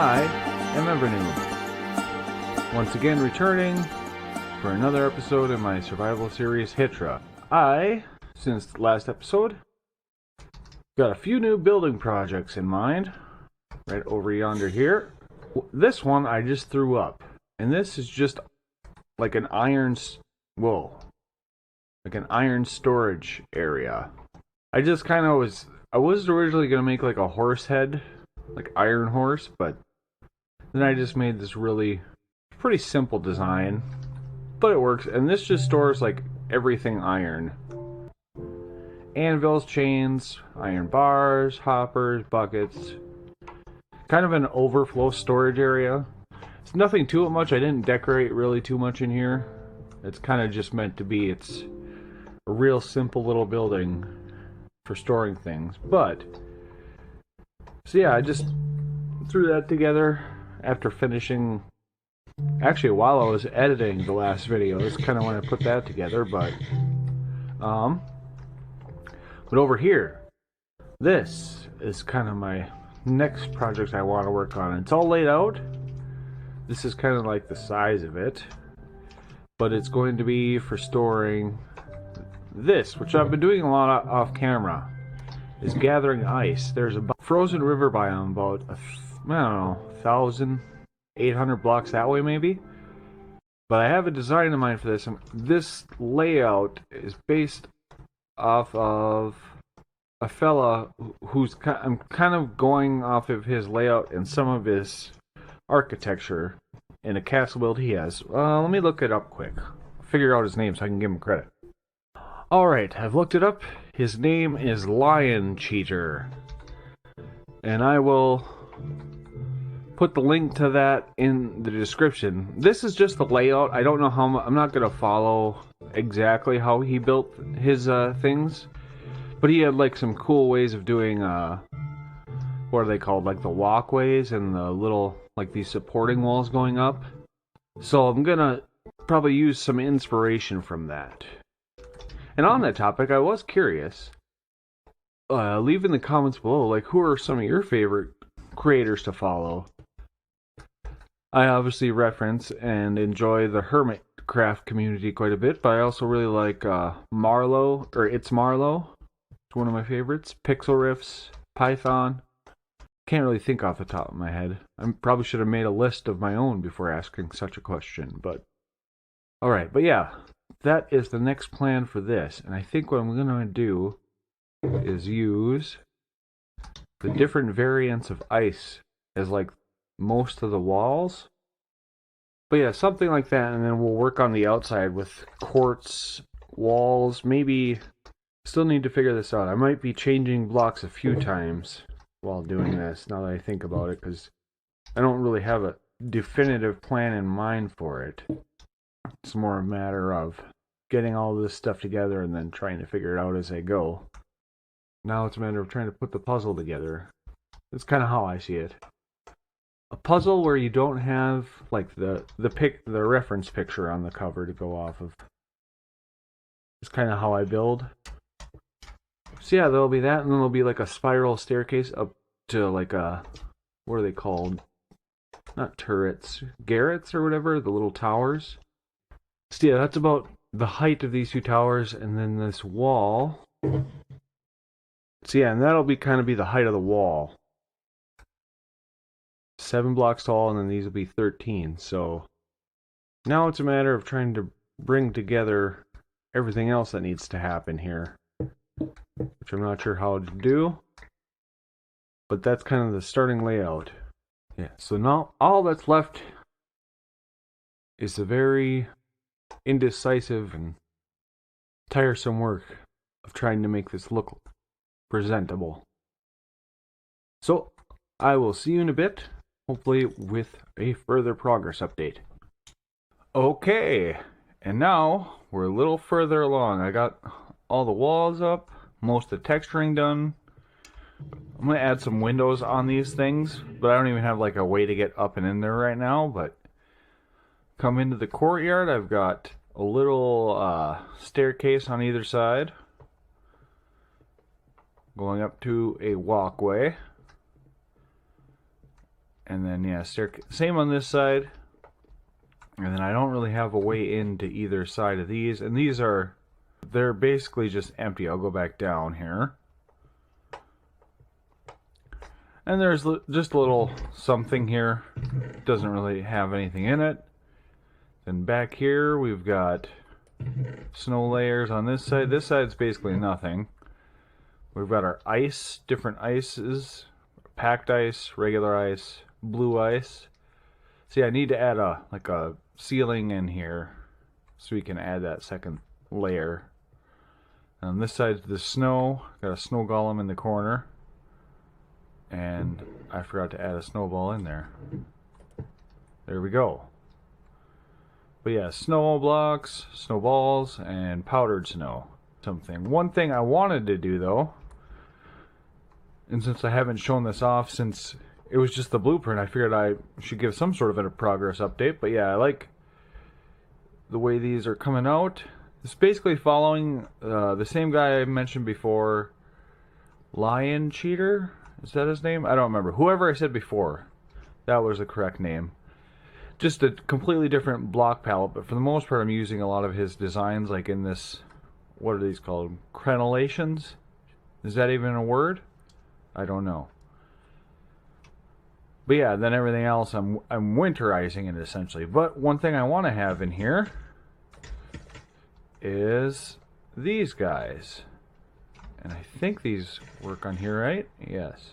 I am Evernew, once again returning for another episode in my survival series Hitra. Since the last episode, got a few new building projects in mind, right over yonder here. This one I just threw up, and this is just like an iron storage area. I was originally going to make like a horse head, like iron horse, but then I just made this really pretty simple design, but it works. And this just stores like everything iron: anvils, chains, iron bars, hoppers, buckets. Kind of an overflow storage area. It's nothing too much. I didn't decorate really too much in here. It's kind of just meant to be. It's a real simple little building for storing things. But so yeah, I just threw that together after finishing. Actually, while I was editing the last video, is kind of when I put that together. But over here, this is kind of my next project I want to work on. It's all laid out. This is kind of like the size of it, but it's going to be for storing this, which I've been doing a lot off camera, is gathering ice. There's a frozen river biome about, I don't know, 1,800 blocks that way maybe. But I have a design in mind for this. This layout is based off of a fella who's I'm kind of going off of his layout and some of his architecture in a castle build he has. Let me look it up quick. Figure out his name so I can give him credit. Alright, I've looked it up. His name is LionCheater, and I will put the link to that in the description. This is just the layout. I don't know how I'm not going to follow exactly how he built his things, but he had like some cool ways of doing what are they called, like the walkways and the little, like these supporting walls going up. So I'm gonna probably use some inspiration from that. And on that topic, I was curious, leave in the comments below, like, who are some of your favorite creators to follow? I obviously reference and enjoy the Hermitcraft community quite a bit, but I also really like Marlow, or It's Marlow. It's one of my favorites. Pixel Riffs, Python. Can't really think off the top of my head. I probably should have made a list of my own before asking such a question, but alright, but yeah, that is the next plan for this. And I think what I'm going to do is use the different variants of ice as like most of the walls. But yeah, something like that, and then we'll work on the outside with quartz walls. Maybe, still need to figure this out. I might be changing blocks a few times while doing this, now that I think about it, because I don't really have a definitive plan in mind for it. It's more a matter of getting all this stuff together and then trying to figure it out as I go. Now it's a matter of trying to put the puzzle together. That's kind of how I see it. A puzzle where you don't have like the reference picture on the cover to go off of. It's kind of how I build. So yeah, there'll be that, and then there'll be like a spiral staircase up to like a, what are they called? Not turrets, garrets or whatever, the little towers. So yeah, that's about the height of these two towers, and then this wall. So yeah, and that'll be kind of be the height of the wall. 7 blocks tall, and then these will be 13. So now it's a matter of trying to bring together everything else that needs to happen here, which I'm not sure how to do, but that's kind of the starting layout. Yeah, so now all that's left is the very indecisive and tiresome work of trying to make this look presentable. So I will see you in a bit, hopefully with a further progress update. Okay, and now we're a little further along. I got all the walls up, most of the texturing done. I'm going to add some windows on these things, but I don't even have like a way to get up and in there right now. But come into the courtyard, I've got a little staircase on either side going up to a walkway. And then, yeah, staircase. Same on this side. And then I don't really have a way into either side of these. And these are, they're basically just empty. I'll go back down here. And there's just a little something here. Doesn't really have anything in it. Then back here we've got snow layers on this side. This side's basically nothing. We've got our ice, different ices. Packed ice, regular ice, blue ice. See, I need to add a ceiling in here so we can add that second layer. On this side, the snow. Got a snow golem in the corner. And I forgot to add a snowball in there. There we go. But yeah, snow blocks, snowballs, and powdered snow. One thing I wanted to do though, and since I haven't shown this off since it was just the blueprint, I figured I should give some sort of a progress update. But yeah, I like the way these are coming out. It's basically following the same guy I mentioned before, LionCheater. Is that his name? I don't remember. Whoever I said before, that was the correct name. Just a completely different block palette, but for the most part I'm using a lot of his designs, like in this, what are these called? Crenellations? Is that even a word? I don't know. But yeah, then everything else I'm winterizing it essentially. But one thing I want to have in here is these guys. And I think these work on here, right? Yes.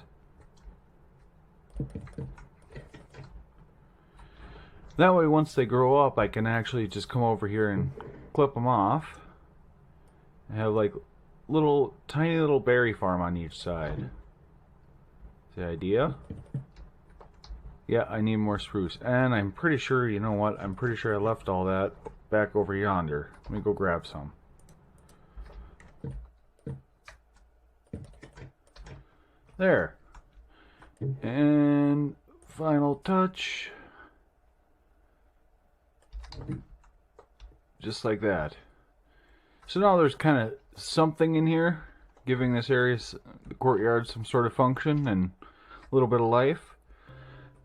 That way, once they grow up, I can actually just come over here and clip them off. I have like tiny little berry farm on each side. The idea? Yeah, I need more spruce. And I'm pretty sure, you know what? I'm pretty sure I left all that back over yonder. Let me go grab some. There. And final touch. Just like that. So now there's kind of something in here, giving this area, the courtyard, some sort of function and a little bit of life.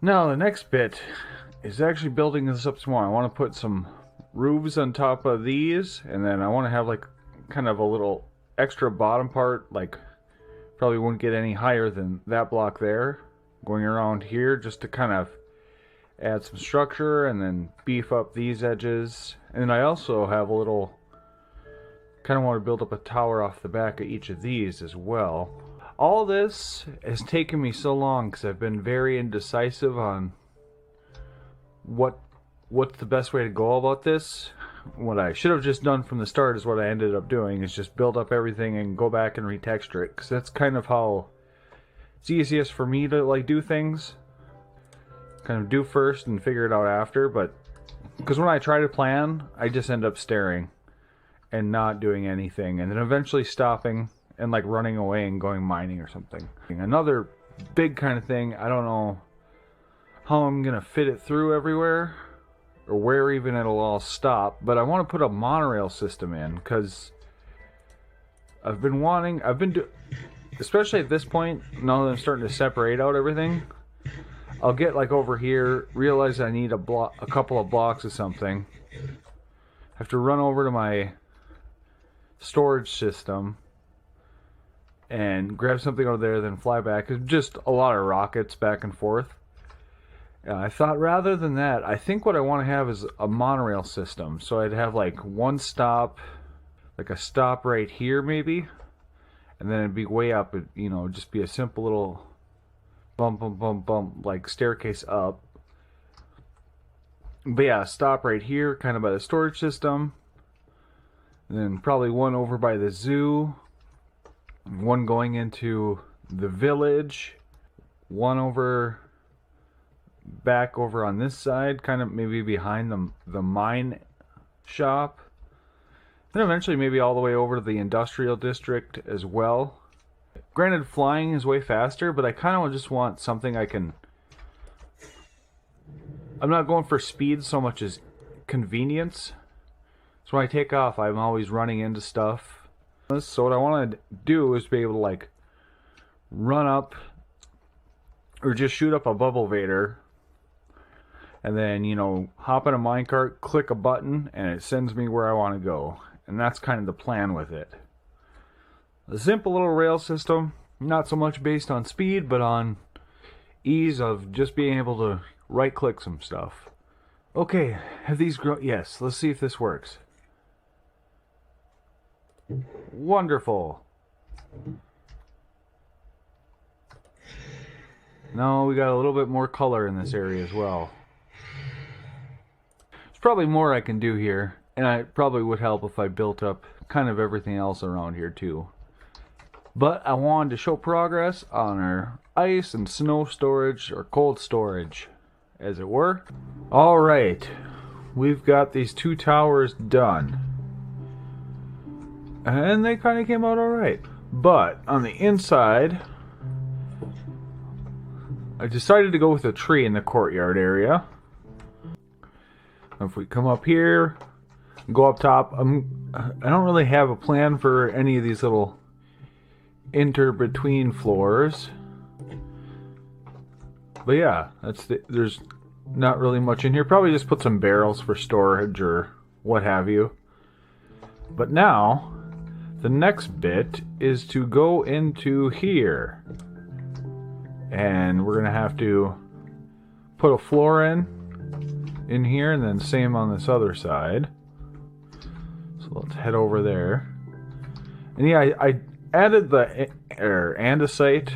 Now the next bit is actually building this up some more. I want to put some roofs on top of these, and then I want to have like kind of a little extra bottom part, like probably wouldn't get any higher than that block there, going around here just to kind of add some structure and then beef up these edges. And I also have a little, kind of want to build up a tower off the back of each of these as well. All this has taken me so long because I've been very indecisive on what's the best way to go about this. What I should have just done from the start is what I ended up doing, is just build up everything and go back and retexture it, because that's kind of how it's easiest for me to like do things. Kind of do first and figure it out after. But because when I try to plan, I just end up staring and not doing anything, and then eventually stopping and like running away and going mining or something. Another big kind of thing, I don't know how I'm gonna fit it through everywhere or where even it'll all stop, but I want to put a monorail system in, because especially at this point, now that I'm starting to separate out everything, I'll get like over here, realize I need a couple of blocks of something, have to run over to my storage system and grab something over there, then fly back. It's just a lot of rockets back and forth. I thought rather than that, I think what I want to have is a monorail system. So I'd have like one stop, like a stop right here maybe, and then it'd be way up, you know, just be a simple little bump, bump, bump, bump, like staircase up. But yeah, stop right here, kind of by the storage system. And then probably one over by the zoo, one going into the village, one over back over on this side, kind of maybe behind the mine shop, and eventually maybe all the way over to the industrial district as well. Granted, flying is way faster, but I kind of just want something I'm not going for speed so much as convenience. So when I take off, I'm always running into stuff. So what I want to do is be able to like run up or just shoot up a bubble vader, and then, you know, hop in a minecart, click a button, and it sends me where I want to go. And that's kind of the plan with it. A simple little rail system, not so much based on speed, but on ease of just being able to right-click some stuff. Okay, have these grown? Yes, let's see if this works. Wonderful. No, we got a little bit more color in this area as well. There's probably more I can do here, and it probably would help if I built up kind of everything else around here too. But I wanted to show progress on our ice and snow storage, or cold storage, as it were. Alright, we've got these 2 towers done. And they kind of came out alright. But on the inside, I decided to go with a tree in the courtyard area. If we come up here, go up top, I don't really have a plan for any of these little between floors. But yeah, there's not really much in here. Probably just put some barrels for storage or what have you. But now, the next bit is to go into here. And we're gonna have to put a floor in here, and then same on this other side. So let's head over there. And yeah, I added the andesite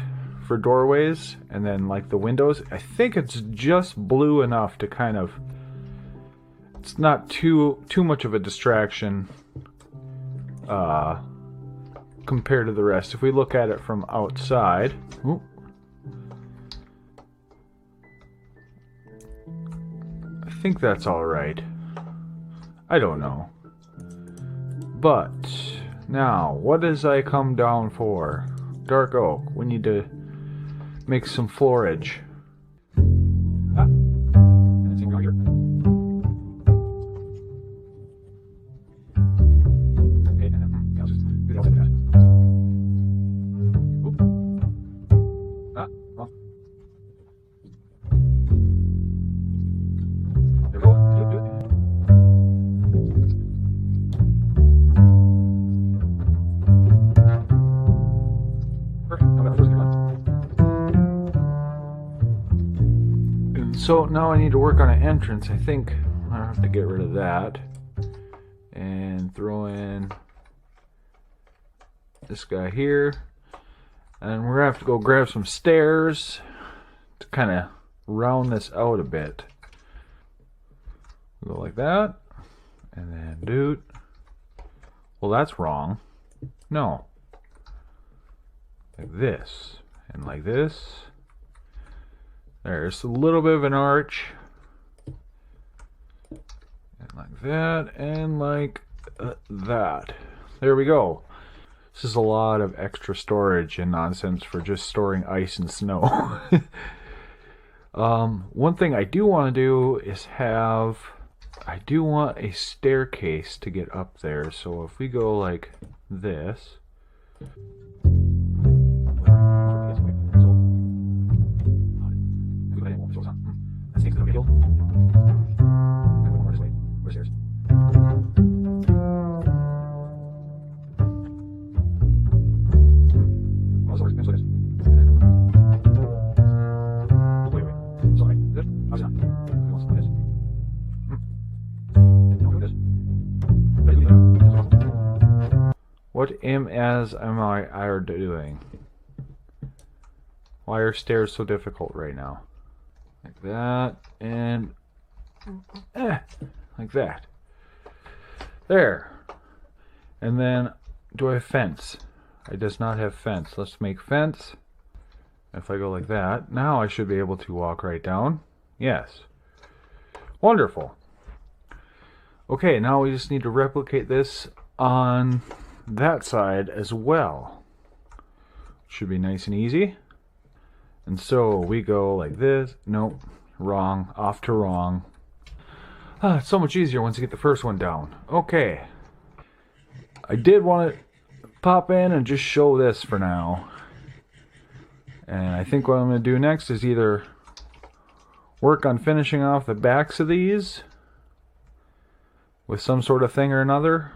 for doorways, and then like the windows. I think it's just blue enough to kind of, it's not too much of a distraction compared to the rest. If we look at it from outside, ooh, I think that's all right. I don't know. But now, what does I come down for? Dark oak. We need to make some forage. Ah. Anything right here? Okay, and then I'll just do the outside of that. Oop. Ah, well. There we go. Do it. So now I need to work on an entrance. I think I have to get rid of that and throw in this guy here, and we're gonna have to go grab some stairs to kind of round this out a bit. Go like that, and then doot. Well, that's wrong. No, like this and like this. There's a little bit of an arch, and like that, and like that. There we go. This is a lot of extra storage and nonsense for just storing ice and snow. One thing I do want to do is I do want a staircase to get up there. So if we go like this. What am I doing? Why are stairs so difficult right now? Like that, and like that. There. And then, do I have fence? I does not have fence. Let's make fence. If I go like that, now I should be able to walk right down. Yes. Wonderful. Okay, now we just need to replicate this on that side as well. Should be nice and easy. And so we go like this. Nope, wrong. Off to wrong. It's so much easier once you get the first one down. Okay. I did want to pop in and just show this for now. And I think what I'm going to do next is either work on finishing off the backs of these with some sort of thing or another,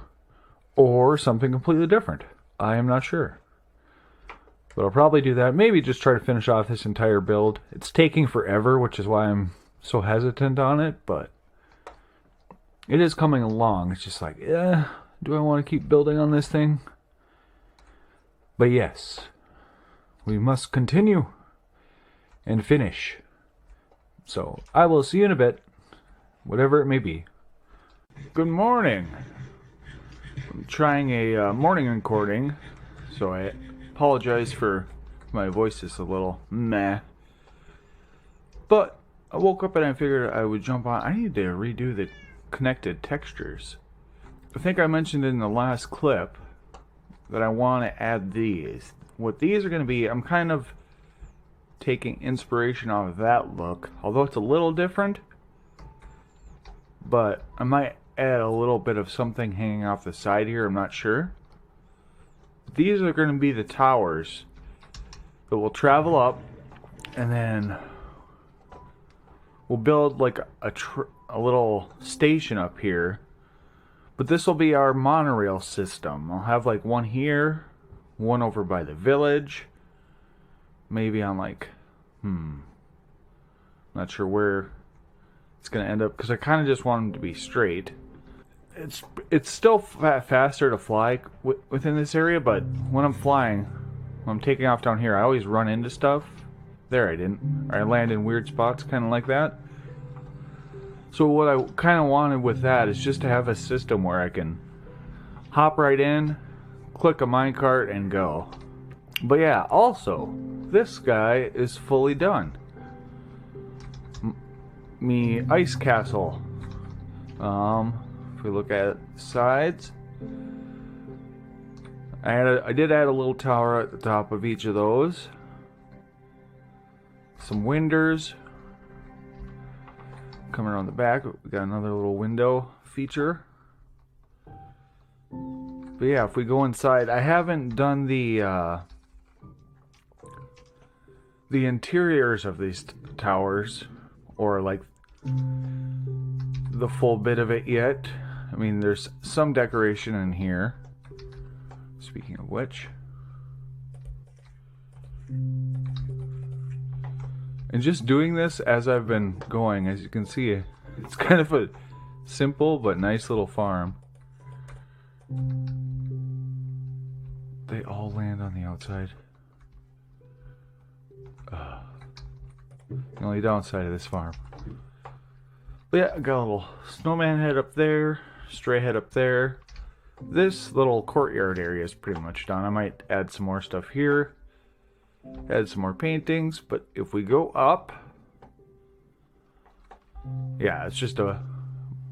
or something completely different. I am not sure. But I'll probably do that. Maybe just try to finish off this entire build. It's taking forever, which is why I'm so hesitant on it, but it is coming along. It's just like, do I want to keep building on this thing? But yes, we must continue and finish. So I will see you in a bit, whatever it may be. Good morning. I'm trying a morning recording, so I apologize for my voice is a little meh. But I woke up and I figured I would jump on. I need to redo the connected textures. I think I mentioned in the last clip that I want to add these. What these are going to be, I'm kind of taking inspiration off of that look, although it's a little different. But I might add a little bit of something hanging off the side here, I'm not sure. These are going to be the towers that will travel up, and then we'll build like a little station up here. But this will be our monorail system. I'll have like one here, one over by the village, maybe on like, not sure where it's going to end up, because I kind of just want them to be straight. It's still faster to fly within this area, but when I'm flying, when I'm taking off down here, I always run into stuff. There, I didn't. Or I land in weird spots, kind of like that. So what I kind of wanted with that is just to have a system where I can hop right in, click a minecart, and go. But yeah, also, this guy is fully done. Me ice castle. If we look at the sides, I did add a little tower at the top of each of those. Some windows. Coming around the back, we got another little window feature. But yeah, if we go inside, I haven't done the interiors of these towers, or like the full bit of it yet. I mean, there's some decoration in here. Speaking of which, and just doing this as I've been going, as you can see, it's kind of a simple but nice little farm. They all land on the outside. The only downside of this farm. But yeah, I got a little snowman head up there, stray head up there. This little courtyard area is pretty much done. I might add some more stuff here, add some more paintings, but if we go up, yeah, it's just a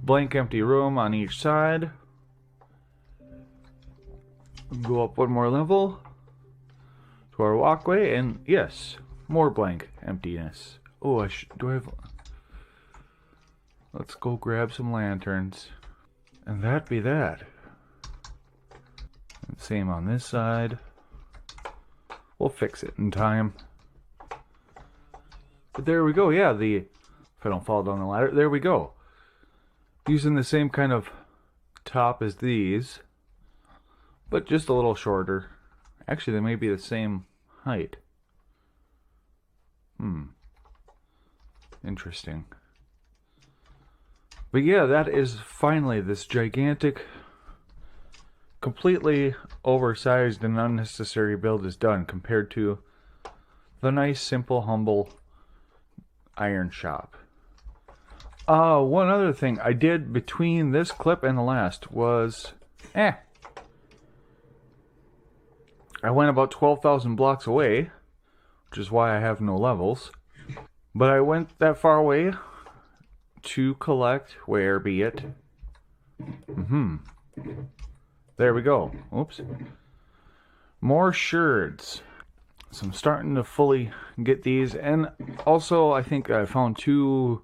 blank empty room on each side. Go up one more level to our walkway, and yes, more blank emptiness. Oh, do I have... Let's go grab some lanterns. And that be that. And same on this side. We'll fix it in time. But there we go. Yeah, if I don't fall down the ladder, there we go. Using the same kind of top as these, but just a little shorter. Actually, they may be the same height. Interesting. But yeah, that is finally this gigantic, completely oversized and unnecessary build is done compared to the nice, simple, humble iron shop. One other thing I did between this clip and the last was, I went about 12,000 blocks away, which is why I have no levels. But I went that far away to collect, where be it? There we go. Oops. More sherds. So I'm starting to fully get these. And also, I think I found 2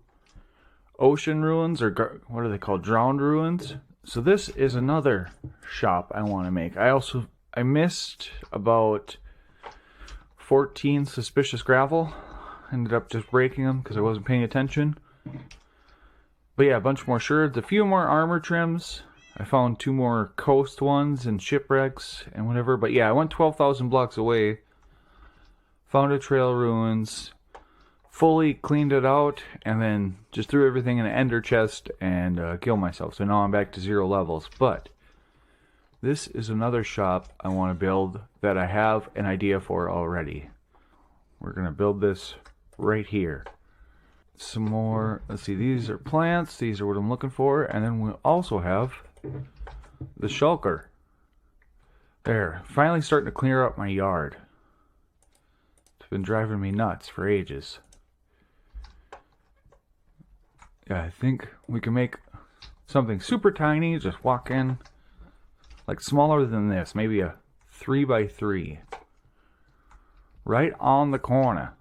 ocean ruins, or what are they called? Drowned ruins. So this is another shop I want to make. I missed about 14 suspicious gravel. Ended up just breaking them because I wasn't paying attention. But yeah, a bunch more sherds, a few more armor trims. I found 2 more coast ones and shipwrecks and whatever. But yeah, I went 12,000 blocks away. Found a trail ruins. Fully cleaned it out. And then just threw everything in an ender chest and killed myself. So now I'm back to 0 levels. But this is another shop I want to build that I have an idea for already. We're going to build this right here. Some more, let's see, these are plants, these are what I'm looking for, and then we'll also have the shulker. There, finally starting to clear up my yard. It's been driving me nuts for ages. Yeah, I think we can make something super tiny, just walk in, like smaller than this, maybe a 3x3. Right on the corner.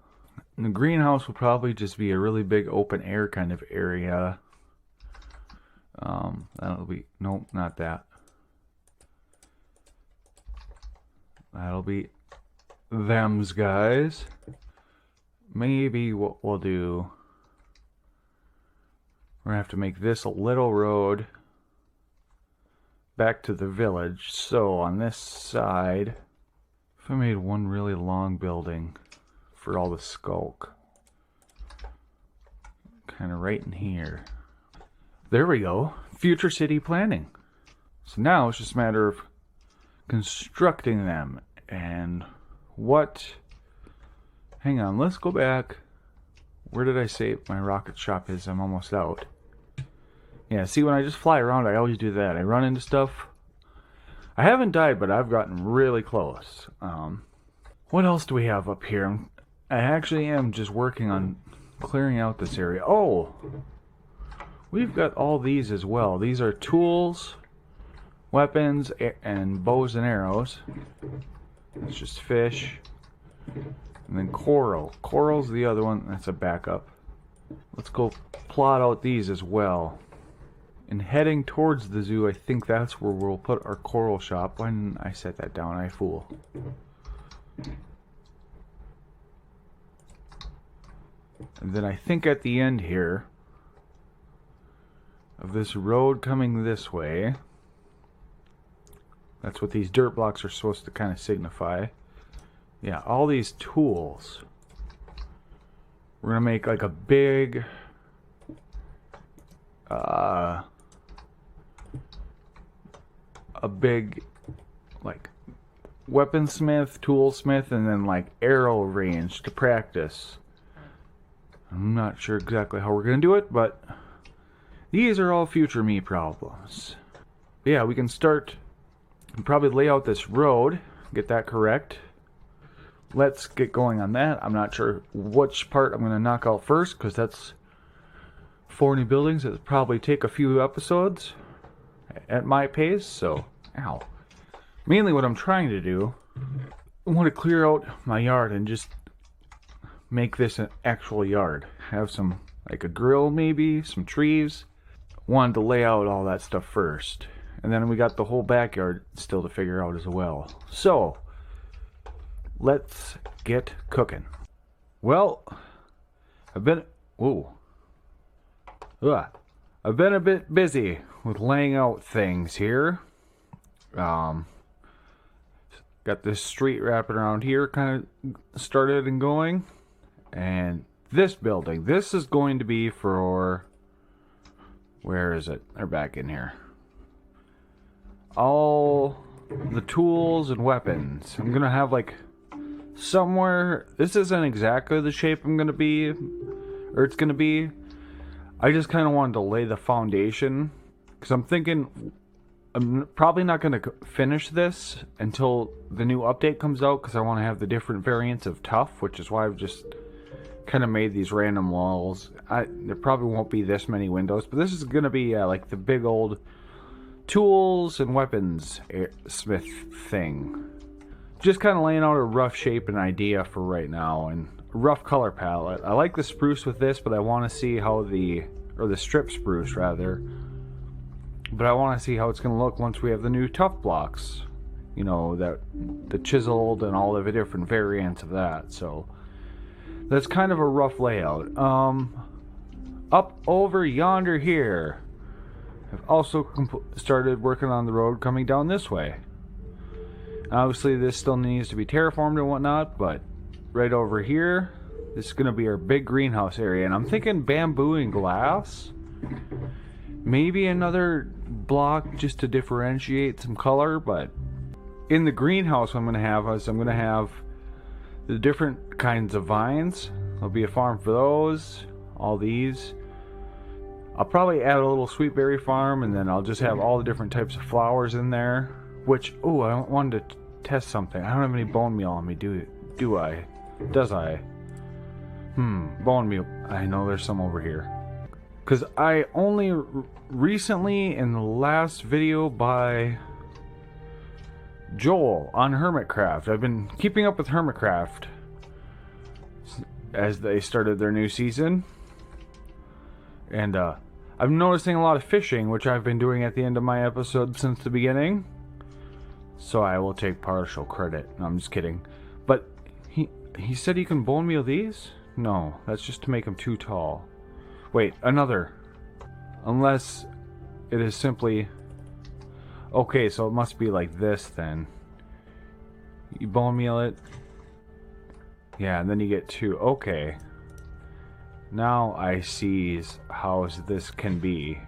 And the greenhouse will probably just be a really big open air kind of area. That'll be, nope, not that. That'll be them's guys. Maybe what we'll do, we're gonna have to make this a little road back to the village. So on this side, if I made one really long building for all the skulk, kind of right in here. There we go. Future city planning. So now it's just a matter of constructing them. And what... Hang on, let's go back. Where did I say my rocket shop is? I'm almost out. Yeah, see, when I just fly around, I always do that. I run into stuff. I haven't died, but I've gotten really close. What else do we have up here? I actually am just working on clearing out this area. Oh! We've got all these as well. These are tools, weapons, and bows and arrows. It's just fish. And then coral. Coral's the other one. That's a backup. Let's go plot out these as well. And heading towards the zoo, I think that's where we'll put our coral shop. Why didn't I set that down? I fool. And then I think at the end here of this road coming this way, that's what these dirt blocks are supposed to kind of signify. Yeah, all these tools. We're gonna make like a big like weaponsmith, toolsmith, and then like arrow range to practice. I'm not sure exactly how we're gonna do it, but these are all future me problems. Yeah, we can start and probably lay out this road, get that correct. Let's get going on that. I'm not sure which part I'm gonna knock out first, because that's 4 new buildings. It'll probably take a few episodes at my pace, so ow. Mainly what I'm trying to do, I want to clear out my yard and just make this an actual yard. Have some, like a grill maybe, some trees. Wanted to lay out all that stuff first. And then we got the whole backyard still to figure out as well. So, let's get cooking. Well, I've been a bit busy with laying out things here. Got this street wrapping around here kind of started and going. And this building, this is going to be for, where is it? They're back in here. All the tools and weapons. I'm gonna have like somewhere, this isn't exactly the shape I'm gonna be, or it's gonna be. I just kind of wanted to lay the foundation, because I'm thinking I'm probably not going to finish this until the new update comes out, because I want to have the different variants of tough, which is why I've just kind of made these random walls. There probably won't be this many windows, but this is going to be like the big old tools and weapons smith thing. Just kind of laying out a rough shape and idea for right now, and a rough color palette. I like the spruce with this, but I want to see how the strip spruce rather. But I want to see how it's going to look once we have the new tough blocks. you know, that the chiseled and all the different variants of that. So that's kind of a rough layout. Up over yonder here, I've also started working on the road coming down this way. Obviously this still needs to be terraformed and whatnot, but right over here, this is going to be our big greenhouse area, and I'm thinking bamboo and glass. Maybe another block just to differentiate some color, but in the greenhouse I'm going to have the different kinds of vines. There'll be a farm for those, all these. I'll probably add a little sweet berry farm, and then I'll just have all the different types of flowers in there. Which, oh, I wanted to test something. I don't have any bone meal on me, do I? Does I? Bone meal. I know there's some over here. Because I only recently, in the last video by Joel on Hermitcraft, I've been keeping up with Hermitcraft as they started their new season. And I'm noticing a lot of fishing, which I've been doing at the end of my episode since the beginning. So I will take partial credit. No, I'm just kidding. But he said he can bone meal these? No, that's just to make them too tall. Wait, another. Unless it is simply... Okay, so it must be like this then. You bone meal it. Yeah, and then you get two. Okay. Now I see how this can be.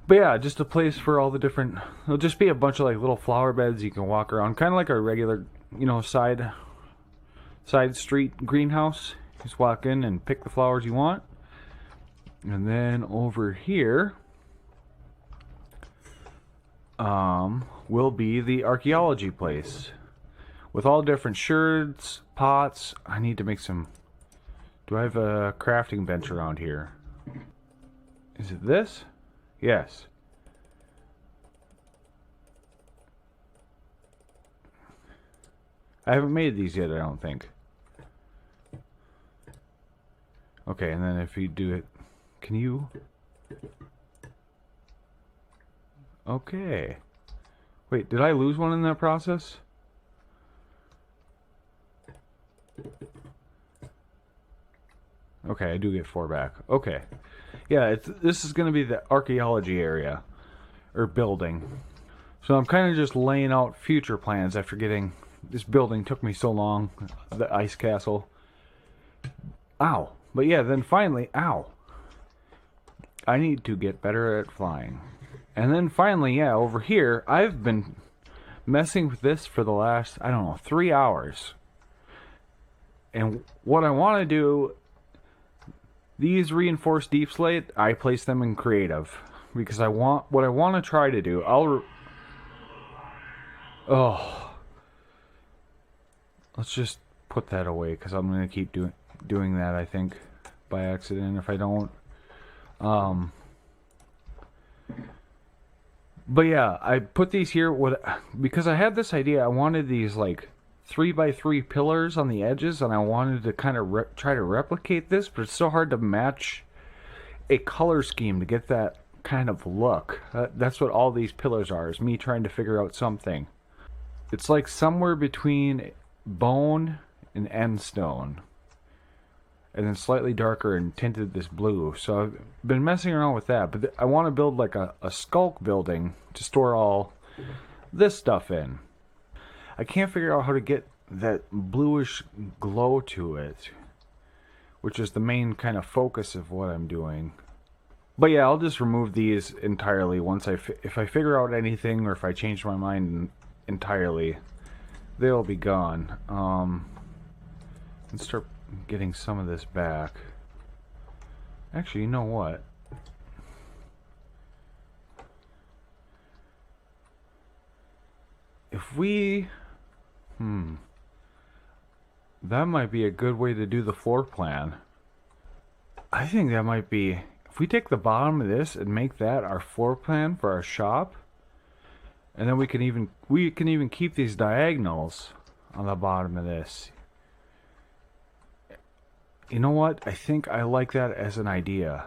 But yeah, just a place for all the different... It'll just be a bunch of like little flower beds you can walk around. Kind of like a regular, you know, side street greenhouse. Just walk in and pick the flowers you want. And then over here will be the archaeology place. With all different sherds, pots. I need to make some... Do I have a crafting bench around here? Is it this? Yes. I haven't made these yet, I don't think. Okay, and then if you do it... Can you... Okay. Wait, did I lose one in that process? Okay, I do get 4 back. Okay. Yeah, this is going to be the archaeology area. Or building. So I'm kind of just laying out future plans after getting... This building took me so long. The ice castle. Ow. But yeah, then finally... Ow. I need to get better at flying. And then finally, yeah, over here, I've been messing with this for the last, I don't know, 3 hours. And what I want to do... These reinforced deep slate, I place them in creative. Because what I want to try to do, let's just put that away, because I'm going to keep doing that, I think, by accident if I don't. But yeah, I put these here because I had this idea. I wanted these like 3x3 pillars on the edges, and I wanted to kind of try to replicate this, but it's so hard to match a color scheme to get that kind of look. That's what all these pillars are, is me trying to figure out something. It's like somewhere between bone and end stone, and then slightly darker and tinted this blue. So I've been messing around with that, but I want to build like a skulk building to store all this stuff in. I can't figure out how to get that bluish glow to it, which is the main kind of focus of what I'm doing. But yeah, I'll just remove these entirely once if I figure out anything, or if I change my mind entirely, they'll be gone. Let's start getting some of this back. Actually, you know what? If we... that might be a good way to do the floor plan. I think that might be... If we take the bottom of this and make that our floor plan for our shop, and then we can even keep these diagonals on the bottom of this. You know what? I think I like that as an idea.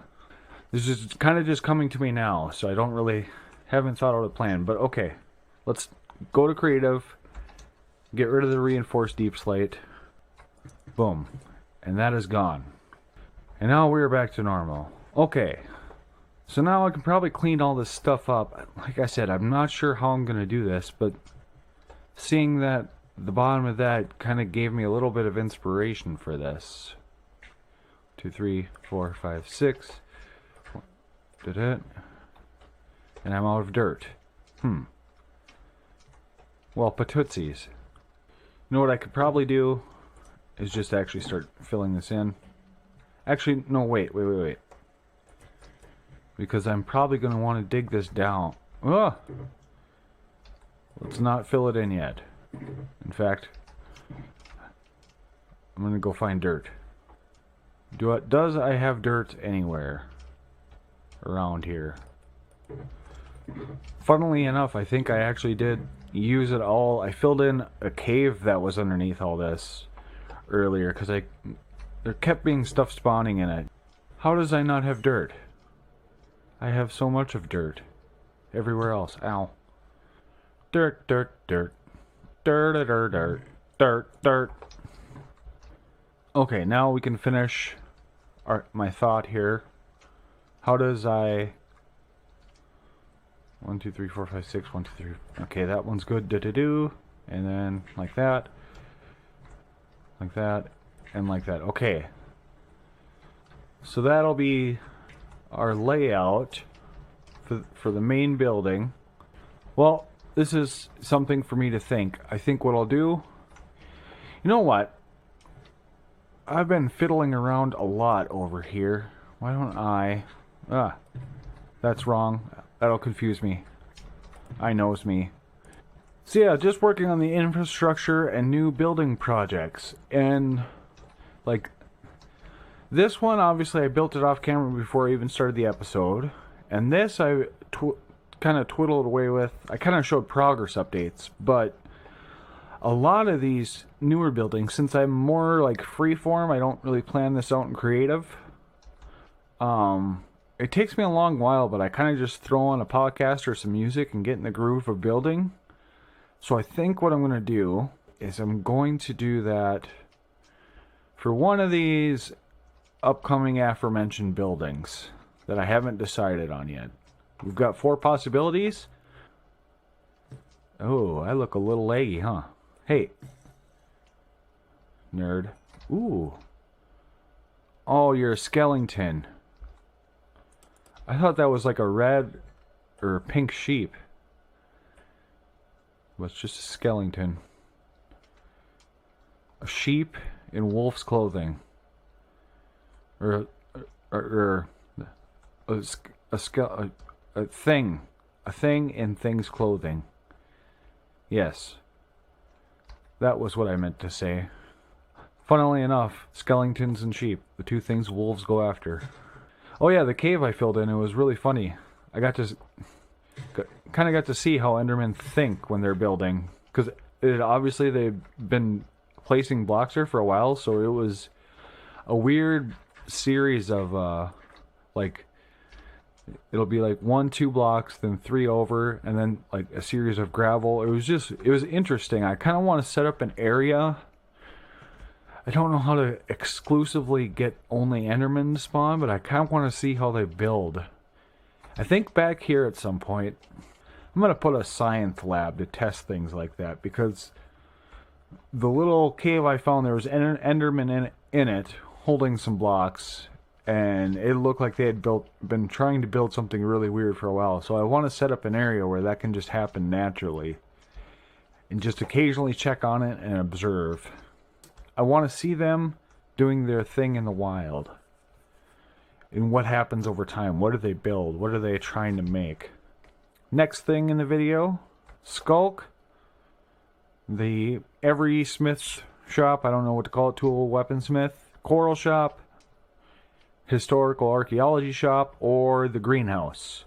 This is kind of just coming to me now, so I haven't thought out a plan. But okay, let's go to creative Get rid of the reinforced deep slate. Boom. And that is gone. And now we're back to normal. Okay. So now I can probably clean all this stuff up. Like I said, I'm not sure how I'm going to do this, but seeing that the bottom of that kind of gave me a little bit of inspiration for this. 2, 3, 4, 5, 6. Did it? And I'm out of dirt. Well, patootsies. You know what I could probably do is just actually start filling this in. Actually, no, wait. Because I'm probably going to want to dig this down. Let's not fill it in yet. In fact, I'm going to go find dirt. Does I have dirt anywhere around here? Funnily enough, I think I actually did use it all. I filled in a cave that was underneath all this earlier because there kept being stuff spawning in it. How does I not have dirt? I have so much of dirt everywhere else. Ow. Dirt, dirt, dirt. Dirt, dirt, dirt, dirt, dirt. Okay, now we can finish my thought here. How does I... 1, 2, 3, 4, 5, 6, 1, 2, 3. Okay, that one's good. Do. And then like that. Like that. And like that. Okay. So that'll be our layout for the main building. Well, this is something for me to think. I think what I'll do... You know what? I've been fiddling around a lot over here. Why don't I... that's wrong. That'll confuse me. I knows me. So yeah, just working on the infrastructure and new building projects. And, like, this one, obviously, I built it off camera before I even started the episode. And this, I kind of twiddled away with. I kind of showed progress updates. But a lot of these newer buildings, since I'm more, like, freeform, I don't really plan this out in creative. It takes me a long while, but I kind of just throw on a podcast or some music and get in the groove of building. So I think what I'm going to do is I'm going to do that for one of these upcoming aforementioned buildings that I haven't decided on yet. We've got 4 possibilities. Oh, I look a little laggy, huh? Hey. Nerd. Ooh. Oh, you're a skeleton. I thought that was like a red or pink sheep. Well, it's just a skeleton. A sheep in wolf's clothing. Or a thing. A thing in thing's clothing. Yes. That was what I meant to say. Funnily enough, skeletons and sheep, the 2 things wolves go after. Oh yeah, the cave I filled in, it was really funny. I got to kind of got to see how Endermen think when they're building, because obviously they've been placing blocks there for a while, so it was a weird series of like, it'll be like 1, 2 blocks, then 3 over, and then like a series of gravel. It was interesting. I kind of want to set up an area. I don't know how to exclusively get only Endermen to spawn, but I kind of want to see how they build. I think back here at some point, I'm going to put a science lab to test things like that, because the little cave I found, there was an Enderman in it, holding some blocks, and it looked like they had been trying to build something really weird for a while. So I want to set up an area where that can just happen naturally, and just occasionally check on it and observe. I want to see them doing their thing in the wild. And what happens over time. What do they build? What are they trying to make? Next thing in the video, Skulk. The every smith's shop. I don't know what to call it. Tool, weaponsmith. Coral shop. Historical archaeology shop. Or the greenhouse.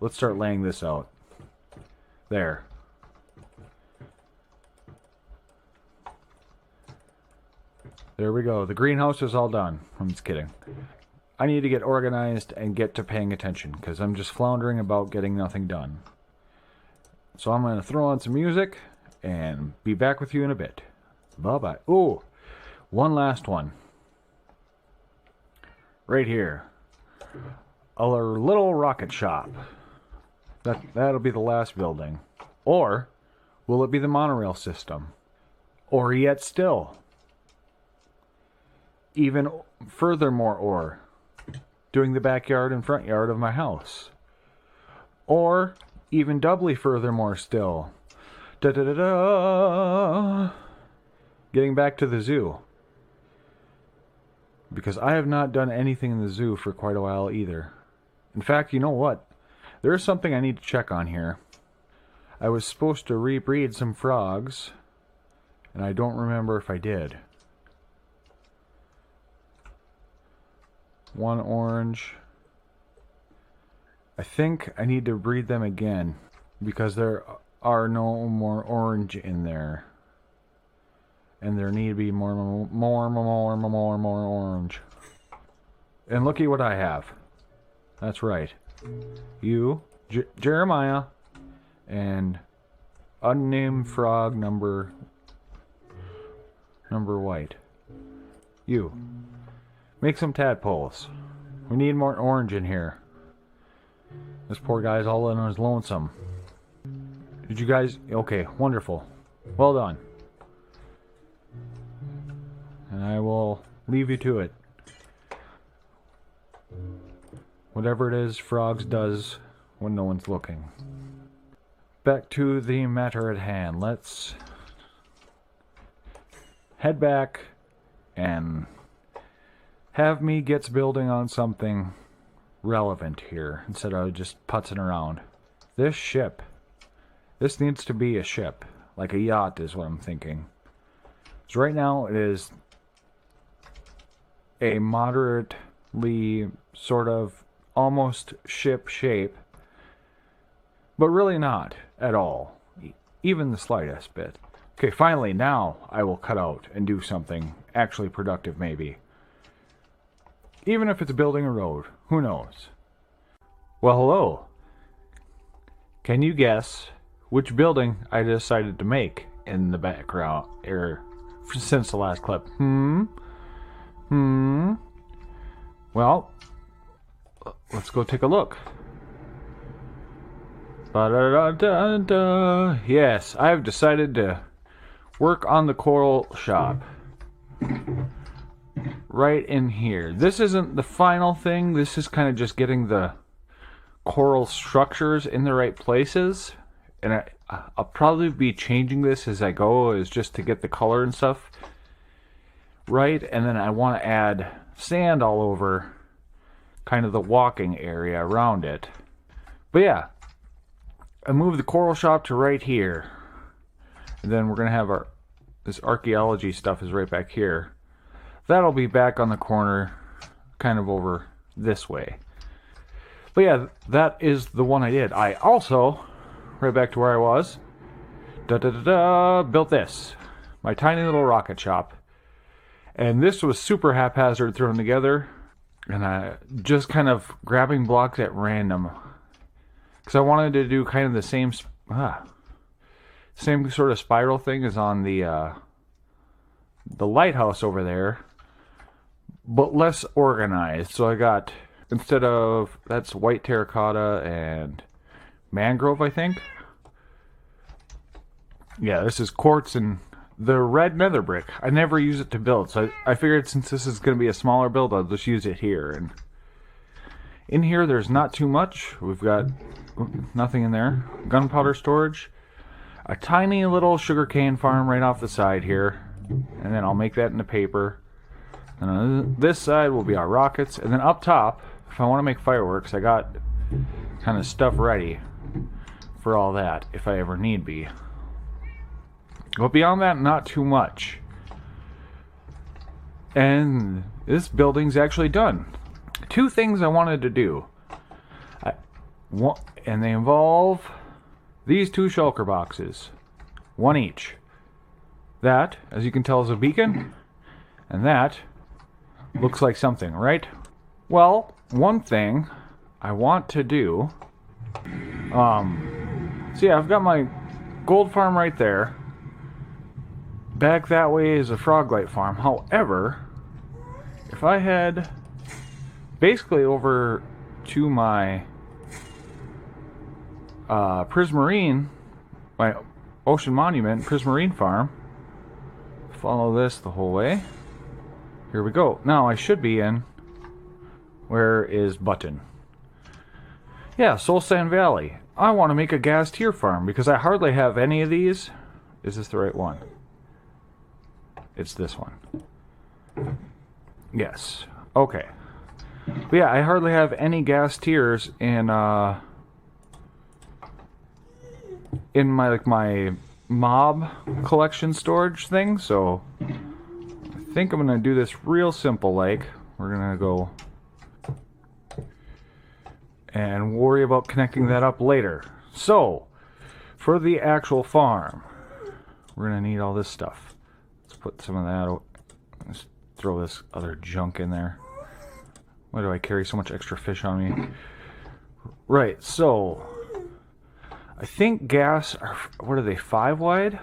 Let's start laying this out. There. There we go. The greenhouse is all done. I'm just kidding. I need to get organized and get to paying attention, because I'm just floundering about getting nothing done. So I'm going to throw on some music, and be back with you in a bit. Bye-bye. Oh, one last one. Right here. A little rocket shop. That'll be the last building. Or will it be the monorail system? Or yet still, even furthermore, or doing the backyard and front yard of my house. Or even doubly furthermore still, getting back to the zoo. Because I have not done anything in the zoo for quite a while either. In fact, you know what? There is something I need to check on here. I was supposed to rebreed some frogs, and I don't remember if I did. One orange. I think I need to breed them again, because there are no more orange in there. And there need to be more orange. And looky what I have. That's right. You, Jeremiah, and unnamed frog number white. You. Make some tadpoles. We need more orange in here. This poor guy's all in on his lonesome. Did you guys... Okay, wonderful. Well done. And I will leave you to it. Whatever it is frogs does when no one's looking. Back to the matter at hand. Let's head back and have me gets building on something relevant here instead of just putzing around. This ship. This needs to be a ship. Like a yacht is what I'm thinking. So right now it is a moderately sort of almost ship shape, but really not at all, even the slightest bit. Okay, finally now I will cut out and do something actually productive maybe. Even if it's building a road, who knows? Well, hello. Can you guess which building I decided to make in the background since the last clip? Well, let's go take a look. Ba-da-da-da-da. Yes, I've decided to work on the coral shop. Right in here. This isn't the final thing. This is kind of just getting the coral structures in the right places. And I'll probably be changing this as I go, is just to get the color and stuff right. And then I want to add sand all over kind of the walking area around it. But yeah, I moved the coral shop to right here. And then we're going to have this archaeology stuff is right back here. That'll be back on the corner, kind of over this way. But yeah, that is the one I did. I also, right back to where I was, built this. My tiny little rocket shop. And this was super haphazard thrown together. And I just kind of grabbing blocks at random. Because I wanted to do kind of the same sort of spiral thing as on the lighthouse over there. But less organized. So I got, instead of, that's white terracotta and mangrove, I think. Yeah, this is quartz and the red nether brick. I never use it to build, so I figured since this is going to be a smaller build, I'll just use it here. And in here, there's not too much. We've got nothing in there. Gunpowder storage. A tiny little sugarcane farm right off the side here. And then I'll make that into paper. And on this side will be our rockets. And then up top, if I want to make fireworks, I got kind of stuff ready for all that, if I ever need be. But beyond that, not too much. And this building's actually done. Two things I wanted to do. And they involve these two shulker boxes. One each. That, as you can tell, is a beacon. And that looks like something, right? Well, one thing I want to do... so yeah, I've got my gold farm right there. back that way is a Froglight farm. However, if I head basically over to my Prismarine, my Ocean Monument Prismarine farm, follow this the whole way. Here we go. Now I should be in. Where is Button? Yeah, Soul Sand Valley. I want to make a Ghast Tier farm because I hardly have any of these. Is this the right one? It's this one. Yes. Okay. But yeah, I hardly have any Ghast Tiers in my my mob collection storage thing, so I think I'm gonna do this real simple. Like, we're gonna go and worry about connecting that up later. So, for the actual farm, we're gonna need all this stuff. Let's put some of that. Let's throw this other junk in there. Why do I carry so much extra fish on me? Right, so I think gas are, what are they, 5 wide?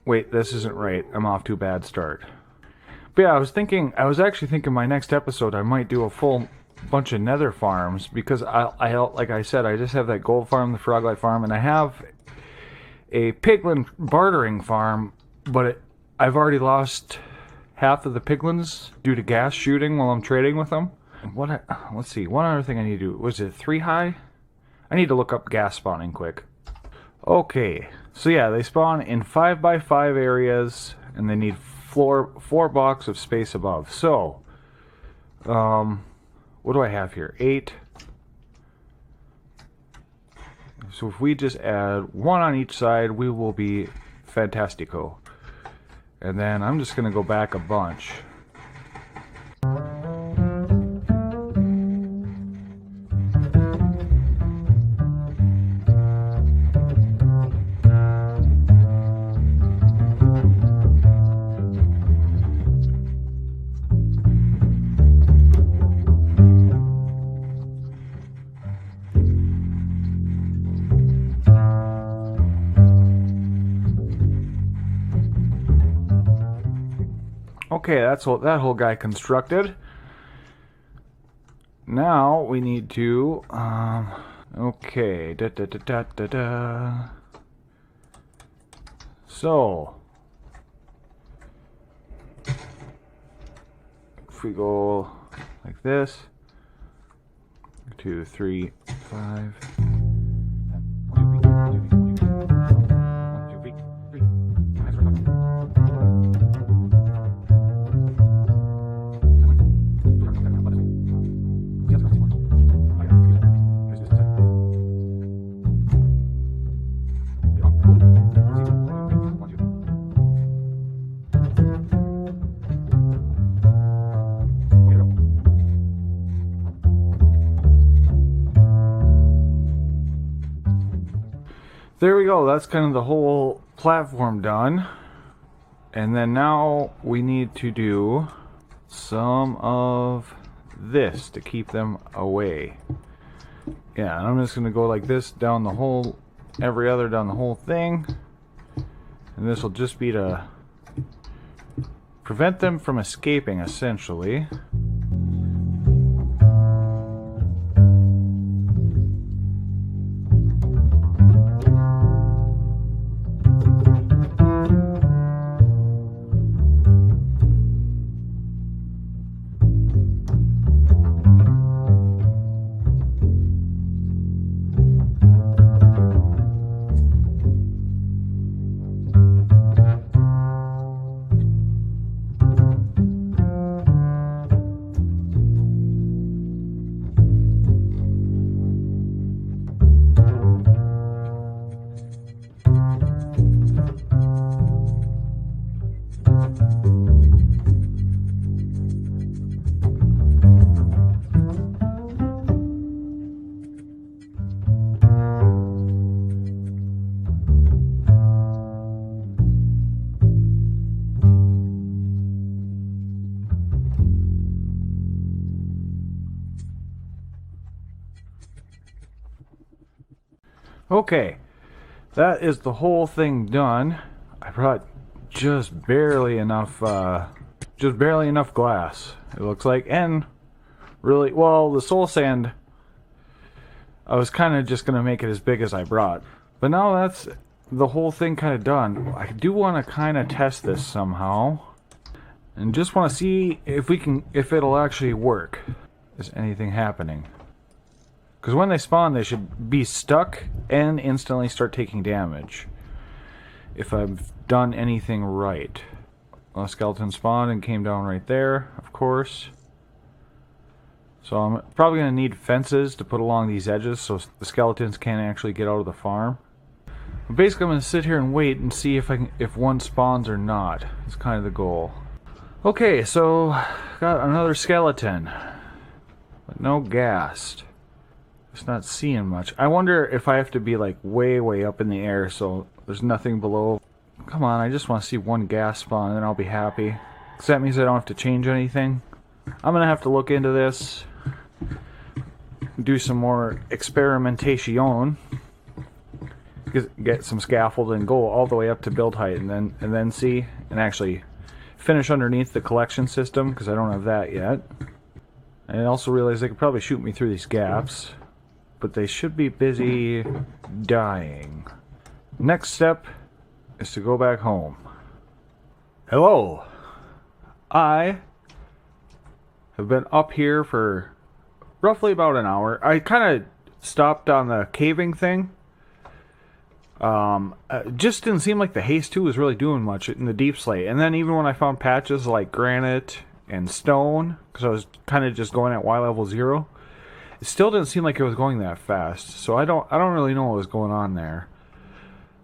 Wait, this isn't right. I'm off to a bad start. But yeah, I was actually thinking my next episode I might do a full bunch of nether farms, because I like I said, I just have that gold farm, the Froglight farm, and I have a piglin bartering farm, but I've already lost half of the piglins due to gas shooting while I'm trading with them. Let's see, one other thing I need to do. Was it 3 high? I need to look up gas spawning quick. Okay, so yeah, they spawn in 5x5 areas, and they need 4 blocks of space above. So, what do I have here? 8. So if we just add 1 on each side, we will be fantastico. And then I'm just going to go back a bunch. Okay, that's that whole guy constructed. Now we need to okay, so if we go like this, 2, 3, 5. There we go, that's kind of the whole platform done. And then now we need to do some of this to keep them away. Yeah, and I'm just going to go like this down the whole, every other down the whole thing. And this will just be to prevent them from escaping, essentially. Okay, that is the whole thing done. I brought just barely enough glass, it looks like, and really, well, the soul sand, I was kind of just going to make it as big as I brought. But now that's the whole thing kind of done. I do want to kind of test this somehow. And just want to see if it'll actually work. Is anything happening? Because when they spawn, they should be stuck and instantly start taking damage. If I've done anything right. Well, a skeleton spawned and came down right there, of course. So I'm probably going to need fences to put along these edges so the skeletons can't actually get out of the farm. But basically I'm going to sit here and wait and see if one spawns or not. It's kind of the goal. Okay, so got another skeleton. But no ghast. Just not seeing much. I wonder if I have to be like way up in the air so there's nothing below. Come on, I just want to see one ghast spawn and then I'll be happy. Because that means I don't have to change anything. I'm going to have to look into this. Do some more experimentation. Get some scaffold and go all the way up to build height and then see and actually finish underneath the collection system because I don't have that yet. And I also realized they could probably shoot me through these gaps, but they should be busy dying. Next step is to go back home. Hello. I have been up here for roughly about an hour. I kind of stopped on the caving thing. Just didn't seem like the haste 2 was really doing much in the deep slate. And then even when I found patches like granite and stone, because I was kind of just going at Y level 0, it still didn't seem like it was going that fast. So I don't really know what was going on there.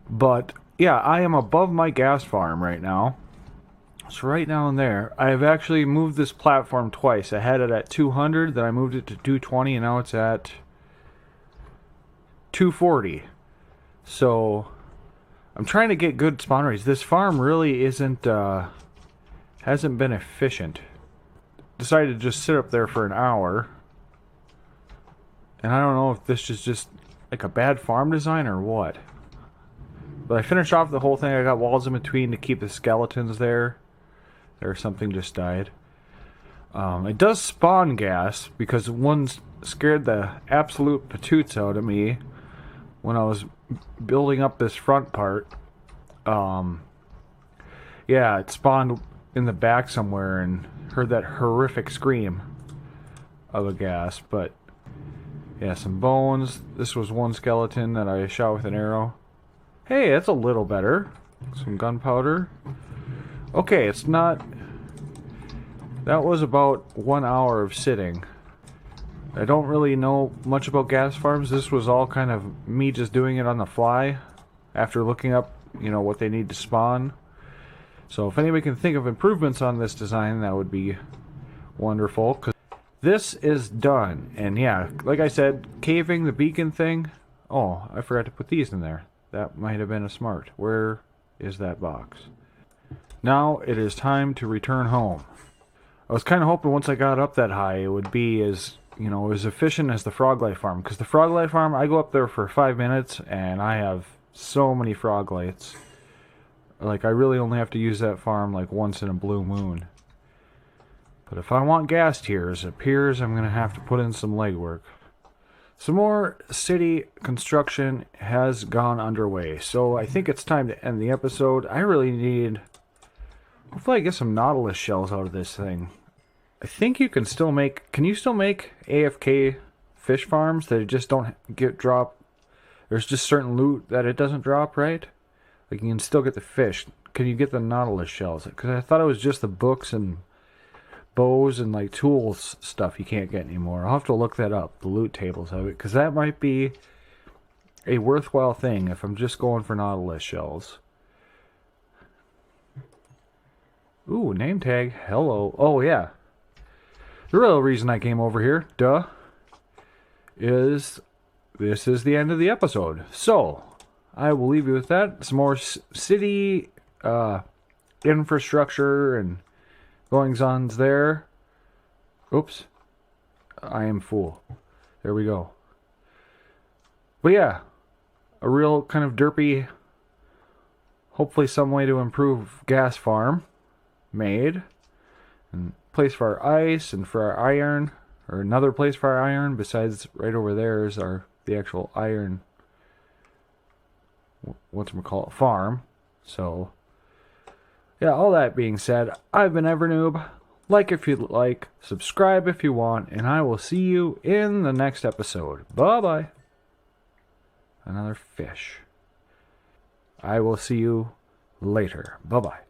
But yeah, I am above my ghast farm right now. So right down there, I have actually moved this platform twice. I had it at 200, then I moved it to 220, and now it's at 240. So I'm trying to get good spawn rates. This farm really hasn't been efficient. Decided to just sit up there for an hour. And I don't know if this is just like a bad farm design or what. But I finished off the whole thing. I got walls in between to keep the skeletons there. There, something just died. It does spawn gas because one scared the absolute patoots out of me when I was building up this front part. Yeah, it spawned in the back somewhere and heard that horrific scream of a ghast. But yeah, some bones. This was one skeleton that I shot with an arrow. Hey, that's a little better. Some gunpowder. Okay, it's not... That was about 1 hour of sitting. I don't really know much about ghast farms. This was all kind of me just doing it on the fly after looking up, you know, what they need to spawn. So if anybody can think of improvements on this design, that would be wonderful. 'Cause this is done. And yeah, like I said, caving the beacon thing. Oh, I forgot to put these in there. That might have been a smart. Where is that box? Now it is time to return home. I was kind of hoping once I got up that high, it would be as, you know, as efficient as the frog light farm. Because the frog light farm, I go up there for 5 minutes and I have so many frog lights. Like, I really only have to use that farm like once in a blue moon. But if I want ghast tiers, it appears I'm going to have to put in some legwork. Some more city construction has gone underway, so I think it's time to end the episode. I really need... Hopefully I get some nautilus shells out of this thing. I think you can still make... Can you still make AFK fish farms that just don't get drop? There's just certain loot that it doesn't drop, right? Like, you can still get the fish. Can you get the nautilus shells? Because I thought it was just the books and bows and like tools stuff you can't get anymore. I'll have to look that up, the loot tables of it, because that might be a worthwhile thing if I'm just going for nautilus shells. Ooh, name tag. Hello. Oh yeah, the real reason I came over here, duh, is this is the end of the episode. So I will leave you with that. Some more city infrastructure and goings-ons there. Oops. I am fool. There we go. But yeah, a real kind of derpy, hopefully some way to improve Ghast Farm made. And place for our ice and for our iron, or another place for our iron besides right over there is the actual iron, whatchamacallit, farm. So yeah, all that being said, I've been Evernoob. Like if you like, subscribe if you want, and I will see you in the next episode. Bye bye. Another fish. I will see you later. Bye bye.